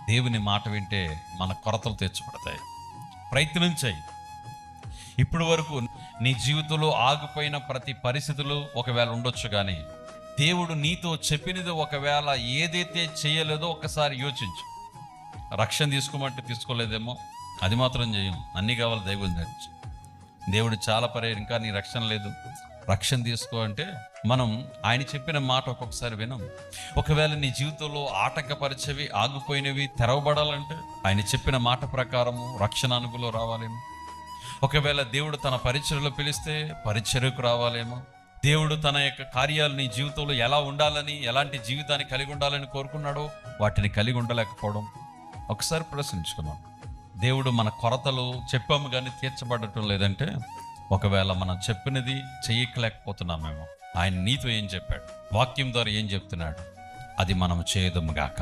దేవుని మాట వింటే మన కొరతలు తీర్చబడతాయి. ప్రయత్నం చేయి. ఇప్పటి వరకు నీ జీవితంలో ఆగిపోయిన ప్రతి పరిస్థితులు ఒకవేళ ఉండొచ్చు, కానీ దేవుడు నీతో చెప్పినది ఒకవేళ ఏదైతే చేయలేదో ఒకసారి యోచించు. రక్షణ తీసుకోమంటే తీసుకోలేదేమో, అది మాత్రం చేయం. అన్నీ కావాలి దేవుని నుంచి. దేవుడు చాలా ఇంకా నీ రక్షణ లేదు, రక్షణ తీసుకో అంటే మనం ఆయన చెప్పిన మాట ఒక్కొక్కసారి వినం. ఒకవేళ నీ జీవితంలో ఆటంకపరిచేవి, ఆగిపోయినవి తెరవబడాలంటే ఆయన చెప్పిన మాట ప్రకారము రక్షణ అనుభవం రావాలేమో. ఒకవేళ దేవుడు తన పరిచర్యలో పిలిస్తే పరిచర్యకు రావాలేమో. దేవుడు తన యొక్క కార్యాలు నీ జీవితంలో ఎలా ఉండాలని, ఎలాంటి జీవితాన్ని కలిగి ఉండాలని కోరుకున్నాడో వాటిని కలిగి ఉండలేకపోవడం ఒకసారి ప్రశ్నించుకున్నాం. దేవుడు మన కొరతలు చెప్పాము కానీ తీర్చబడటం లేదంటే ఒకవేళ మనం చెప్పినది చేయలేకపోతున్నామేమో. ఆయన నీతో ఏం చెప్పాడు, వాక్యం ద్వారా ఏం చెప్తున్నాడు, అది మనం చేయదము గాక.